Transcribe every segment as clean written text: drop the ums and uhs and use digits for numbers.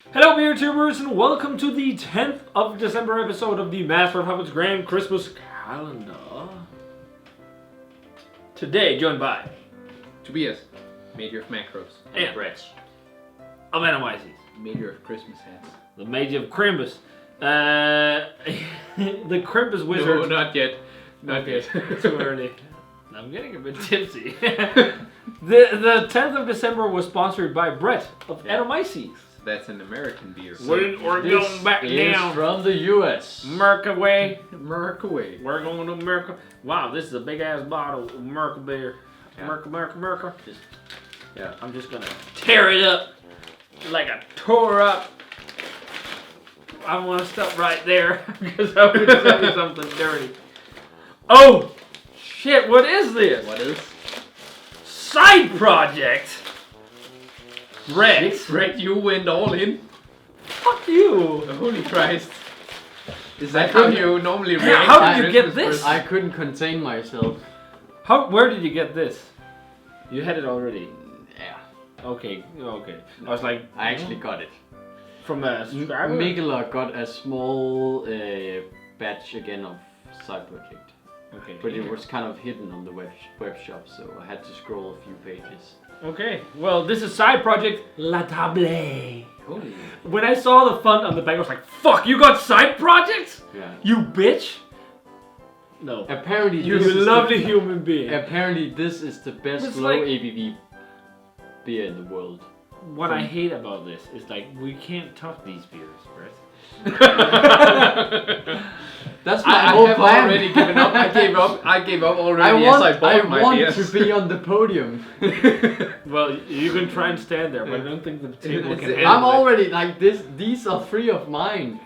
Hello beer tubers and welcome to the 10th of December episode of the Master of Puppets Grand Christmas Calendar. Today joined by Tobias, Major of Macros. and Brett, of Animizes, Major of Christmas hats. the Mage of Crimbus, the Crimbus Wizard. No, not yet. Not Okay, yet. too early. I'm getting a bit tipsy. the 10th of December was sponsored by Brett of Animizes. That's an American beer. We're going back down. From the US. America way. America way. We're going to America. Wow, this is a big ass bottle of America beer. Yeah. America. Yeah. I'm just gonna tear it up like I tore up. I want to stop right there because I would say something dirty. Oh, shit! What is this? What is? Side project. Brett. Brett, you went all in. Fuck you. Holy Christ. Is that how you normally react? How did you get Christmas this? I couldn't contain myself. Where did you get this? You had it already. Yeah. Okay. I was like, I actually got it. from a subscriber. Mikela got a small batch again of side project. Okay. But it was kind of hidden on the web shop, so I had to scroll a few pages. Okay. Well, this is side project La Table. Holy. When I saw the font on the back, I was like, "Fuck! You got side projects? Yeah. You bitch!" No. Apparently You this is lovely human being. apparently this is the best It's low like- ABV beer in the world. What I hate about this is like we can't top these beers, Brett. That's my I whole have plan. already given up. I gave up I already want, as I bought my want beers. to be on the podium. Well, you can try and stand there, but I don't think the table can It's- handle I'm it. already like this. These are three of mine.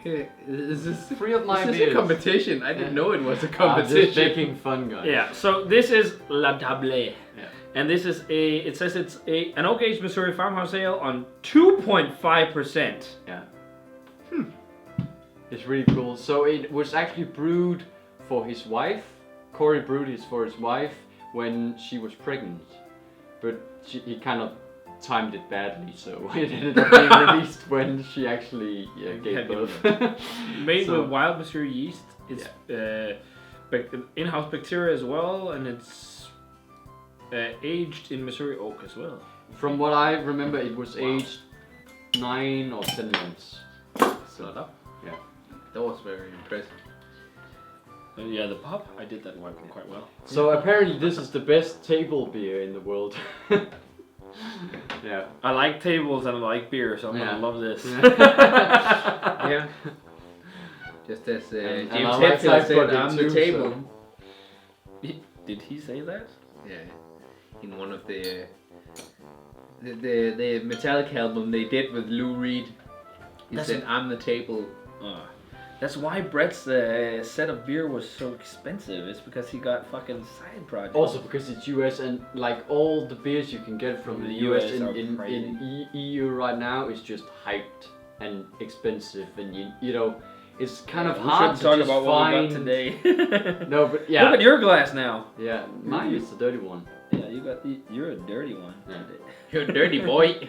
Is this Three of my is this a beers. competition? I didn't know it was a I'm just competition. making fun, guys. Yeah. So this is La Table. Yeah. And this is it says it's an oak aged Missouri farmhouse ale on 2.5%. Yeah. It's really cool. So it was actually brewed for his wife. Corey brewed it for his wife when she was pregnant. But he kind of timed it badly, so it ended up being released when she actually gave Had birth. Made So- with wild Missouri yeast. It's in-house bacteria as well, and it's aged in Missouri oak as well. From what I remember, it was aged 9 or 10 months. So Yeah. that was very impressive. Yeah, the pop, I did that one quite well. So apparently this is the best table beer in the world. Yeah. I like tables and I like beer, so I'm Yeah. gonna love this. Yeah. Just as And James I like Hetfield side said, project I'm the too, table. so- Did he say that? Yeah. In one of the Metallica album they did with Lou Reed. He That's said, I'm the table. That's why Brett's set of beer was so expensive. It's because he got fucking side projects. Also because it's US and like all the beers you can get from the US in EU right now is just hyped and expensive, and you know it's kind of we hard shouldn't to talk just about what we find. got today. No, but Look at your glass now. yeah, mine is the dirty one. Yeah, you're a dirty one. Yeah. You're a dirty boy.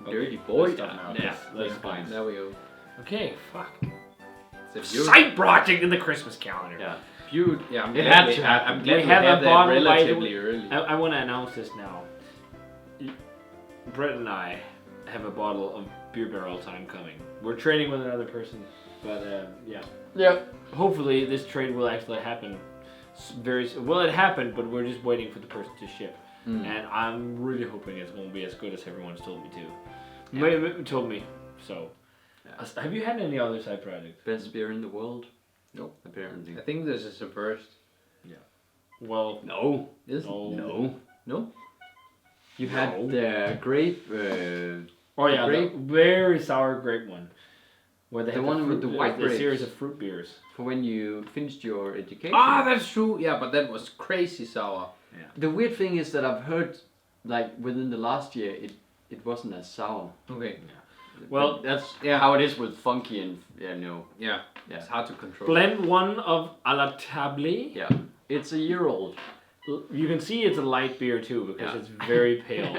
Okay, Dirty boy. let's stop now, Yeah, 'cause that's fine. There we go. Okay, fuck. It's a beautiful. Side project in the Christmas calendar. Yeah. Yeah, I'm It glad had we to had- happen. I'm glad We we have had a that bottle, by the relatively way. early. I want to announce this now. Brett and I have a bottle of beer barrel time coming. We're trading with another person, but yeah. Yeah. Hopefully this trade will actually happen very soon. Well, it happened, but we're just waiting for the person to ship. And I'm really hoping it's going to be as good as everyone's told me to. Yeah. Told me. So, have you had any other side projects? Best beer in the world? Nope. Apparently. I think this is a first. Well, No. Is no. No. No? You had the grape. Oh yeah, grape- the very sour grape one. Where they The have one with the white the series grapes. of fruit beers. for when you finished your education. Ah, that's true. Yeah, but that was crazy sour. The weird thing is that I've heard, like within the last year, it wasn't as sour. Okay. Well, But that's yeah. how it is with funky and no. Yeah. Yeah. It's hard to control. Blend one of à la table. Yeah, it's a year old. You can see it's a light beer too because Yeah. it's very pale.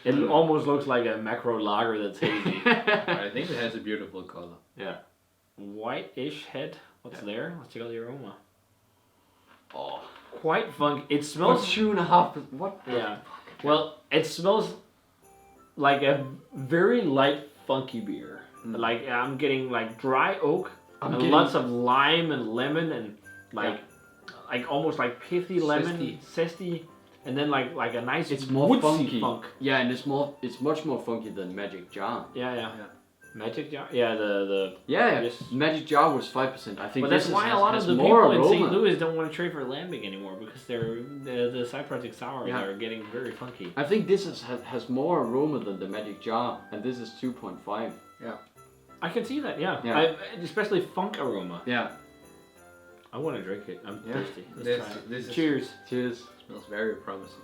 It almost looks like a macro lager that's hazy. I think it has a beautiful color. Yeah. White-ish head. What's there? Let's check out the aroma. Oh. Quite funky. It What's smells. 2.5%? What? Yeah. Well, it smells like a very light, funky beer. Like I'm getting like dry oak and lots of lime and lemon and like almost like pithy lemon, zesty, and then like a nice It's more woodsy funky. funk. Yeah, and it's much more funky than Magic Jar. Yeah. Magic Jar. Yeah, the. Yeah, Yes. Magic Jar was 5%. I think But that's this why has, a lot has of the more people in St. aroma. Louis don't want to trade for lambic anymore because the side project sours are getting very funky. I think this has more aroma than the Magic Jar, and this is 2.5. Yeah. I can see that. Yeah. Yeah. Especially funk aroma. Yeah. I want to drink it. I'm thirsty. Let's This- try it. this is- Cheers. Cheers. Smells very promising.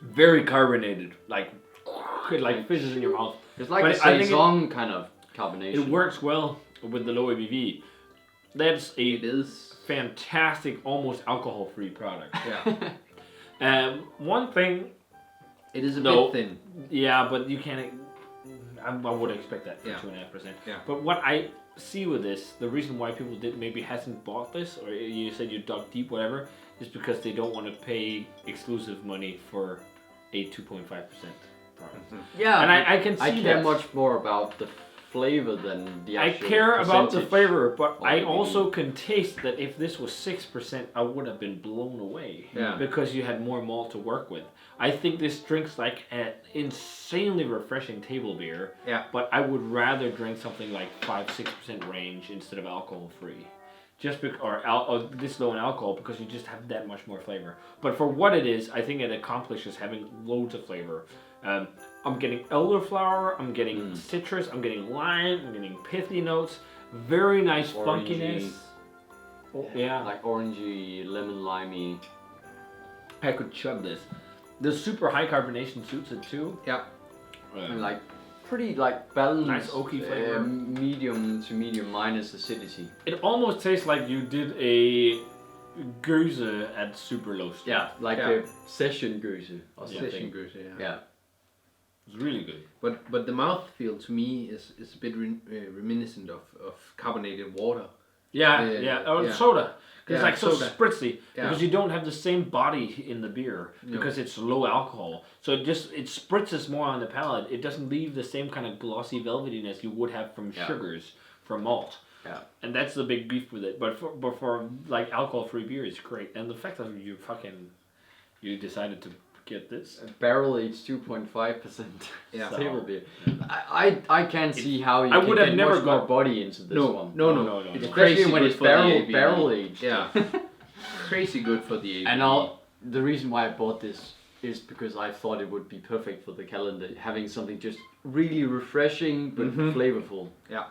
Very carbonated, like fizzes in your mouth. It's like But a I think saison kind of carbonation. It works well with the low ABV. That's a It is. fantastic, almost alcohol-free product. Yeah. One thing, It is a No. bit thin. yeah, but you can't. I would expect that for Yeah. 2.5%. Yeah. But what I see with this, the reason why people maybe hasn't bought this, or you said you dug deep, whatever, is because they don't want to pay exclusive money for a 2.5% product. Yeah, And I can see I care that. much more about the flavor than the I actual care about the percentage. flavor, but of I ABV. also can taste that if this was 6%, I would have been blown away. Yeah. Because you had more malt to work with. I think this drinks like an insanely refreshing table beer. Yeah. But I would rather drink something like 5-6% range instead of alcohol free. Just or this low in alcohol because you just have that much more flavor. But for what it is, I think it accomplishes having loads of flavor. I'm getting elderflower, I'm getting citrus, I'm getting lime, I'm getting pithy notes, very nice Orangey. funkiness. Oh, yeah, Like orangey, lemon limey. I could chug this. The super high carbonation suits it too. Yeah. And like pretty like balanced. Nice oaky flavor. Medium to medium minus acidity. It almost tastes like you did a goose at super low speed. Yeah, like Yeah. a session goose or Yeah. something. Session goose, yeah. Yeah. It's really good. But the mouthfeel to me is a bit reminiscent of carbonated water. Yeah, Yeah, or yeah. soda. Because Yeah, it's like so soda. spritzy. Yeah. Because you don't have the same body in the beer. No. Because it's low alcohol. So it spritzes more on the palate. It doesn't leave the same kind of glossy velvetiness you would have from Yeah. sugars, from malt. Yeah. And that's the big beef with it. But for like alcohol-free beer, it's great. And the fact that you decided to get this. Barrel aged 2.5% Yeah. table beer. I can't see how you I can would have get never much more got- body into this No, one. no. no. It's Especially crazy when good it's for the ABV. barrel aged. Yeah. Crazy good for the ABV. And the reason why I bought this is because I thought it would be perfect for the calendar, having something just really refreshing but flavorful. Yeah.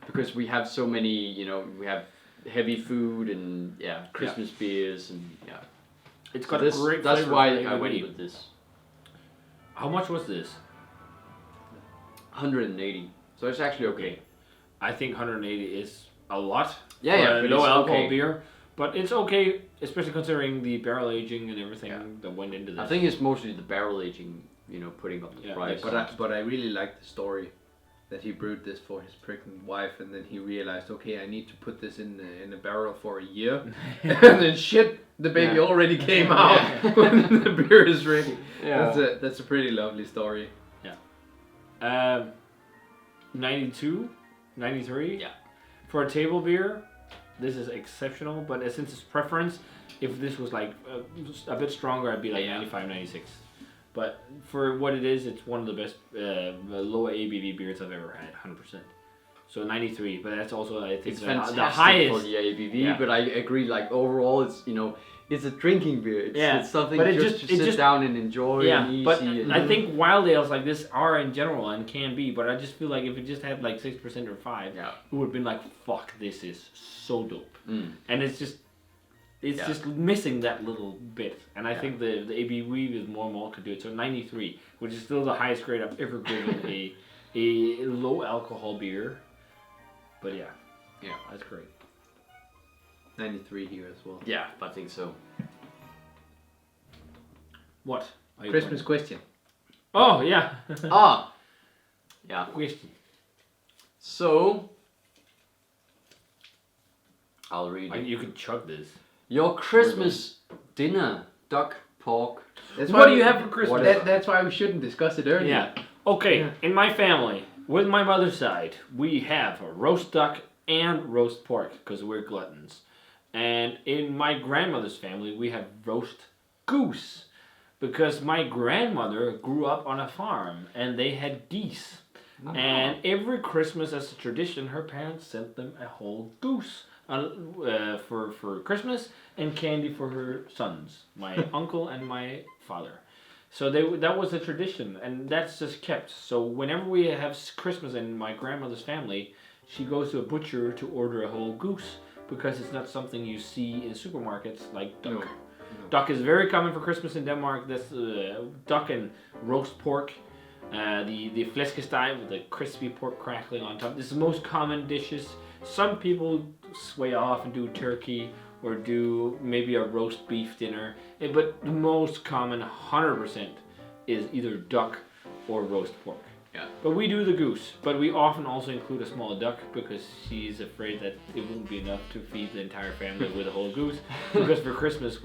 Because we have so many, we have heavy food and Christmas beers and It's So got this, a great that's flavor why for I ABV. went with this. How much was this? 180. So it's actually okay. I think 180 is a lot. Yeah, for yeah, a but low it's alcohol okay. beer, but it's okay, especially considering the barrel aging and everything that went into this. I think it's mostly the barrel aging, putting up the Yeah, price. But I really like the story that he brewed this for his pregnant wife, and then he realized, okay, I need to put this in a barrel for a year, and then shit, the baby Yeah. already came out when the beer is ready. Yeah. That's a pretty lovely story. 92, 93. Yeah. For a table beer, this is exceptional. But since it's preference, if this was like a bit stronger, I'd be like 95, 96. But for what it is, it's one of the best lower ABV beers I've ever had, 100%. So 93, but that's also I think It's the fantastic highest. for the ABV, Yeah. but I agree. Like overall, it's a drinking beer. It's something but it just to sit down and enjoy. Yeah, and easy but and I think wild ales like this are in general and can be, but I just feel like if it just had like 6% or 5, Yeah. it would have been like, fuck, this is so dope. Mm. And it's just missing that little bit. And I think the ABV with more malt could do it. So 93, which is still the highest grade I've ever given a low alcohol beer. But yeah, that's great. 93 here as well. Yeah, I think so. What? Are you Christmas question. pointing? Oh yeah. Ah. Yeah. Question. So. I'll read it. You can chug this. Your Christmas dinner, duck, pork. What do you have for Christmas? That's why we shouldn't discuss it earlier. Yeah. Okay. Yeah. In my family, with my mother's side, we have a roast duck and roast pork because we're gluttons. And in my grandmother's family, we have roast goose because my grandmother grew up on a farm and they had geese. And every Christmas, as a tradition, her parents sent them a whole goose for Christmas and candy for her sons, my uncle and my father. So that was a tradition, and that's just kept. So whenever we have Christmas in my grandmother's family, she goes to a butcher to order a whole goose because it's not something you see in supermarkets like duck. No. Duck is very common for Christmas in Denmark. That's duck and roast pork. The flæskesteg with the crispy pork crackling on top. This is the most common dishes. Some people sway off and do turkey or do maybe a roast beef dinner. But the most common, 100%, is either duck or roast pork. Yeah. But we do the goose. But we often also include a small duck because she's afraid that it won't be enough to feed the entire family with a whole goose. Because for Christmas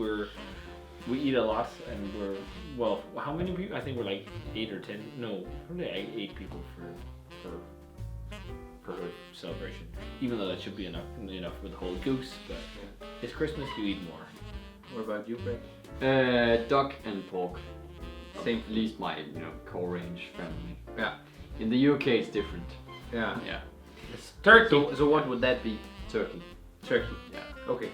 we eat a lot, and well, how many people? I think we're like 8 or 10. No, probably 8 people for her celebration. Even though that should be enough for the whole goose, but it's Christmas, you eat more. What about you, Brett? Duck and pork. Same. At least my core range family. Yeah. In the UK, it's different. Yeah. Yeah. It's turkey. So what would that be? Turkey. Turkey. Yeah. Okay.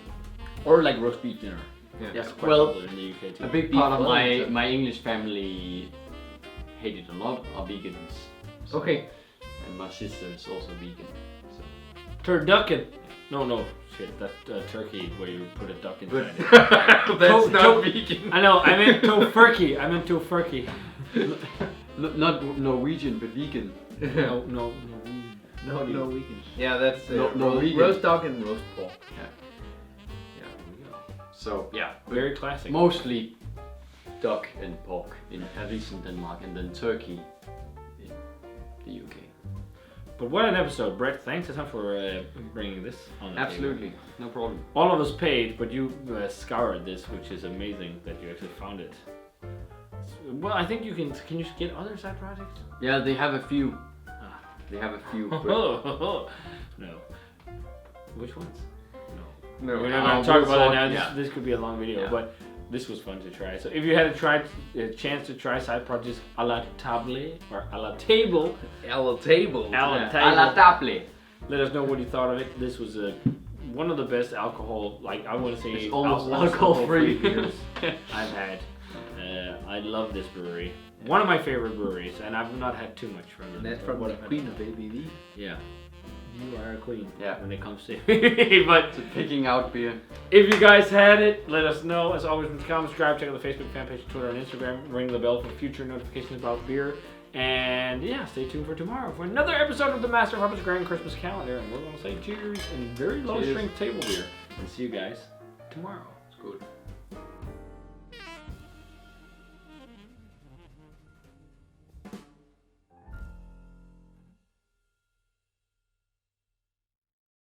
Or like roast beef dinner. Yeah. That's quite Well, popular in the UK too. A big part of Beef my Wellington. my English family hate it a lot are vegans. So- Okay. And my sister is also vegan. So. Turducken. No, shit. That's turkey where you put a duck inside it. That's To- not vegan. I know. I meant tofurkey. Not Norwegian, but vegan. No. No vegan. Yeah, that's No vegan. roast dog and roast pork. So yeah, Very classic. mostly duck and pork at least in Denmark, and then turkey in the UK. But what an episode, Brett. Thanks a ton for bringing this on the Absolutely, table. no problem. All of us paid, but you scoured this, which is amazing that you actually found it. Well, I think you can you get other side projects? Yeah, they have a few. Ah. They have a few. No. Which ones? No. We're not going to talk about that now. Yeah. This could be a long video, Yeah. but this was fun to try. So if you had a chance to try side projects a la table or a la table, L table. À la table. let us know what you thought of it. This was one of the best alcohol, like I want to say, It's almost alcohol-free. beers I've had. I love this brewery. One of my favorite breweries, and I've not had too much from them. And that's but from what the I've had- Queen of ABV. Yeah. You are a queen. Yeah. When it comes to but So picking out beer. if you guys had it, let us know. As always, comment, subscribe, check out the Facebook fan page, Twitter, and Instagram. Ring the bell for future notifications about beer. And yeah, stay tuned for tomorrow for another episode of the Master of Puppets Grand Christmas Calendar. And we're going to say cheers and very low Cheers. strength table beer. And see you guys tomorrow. It's good.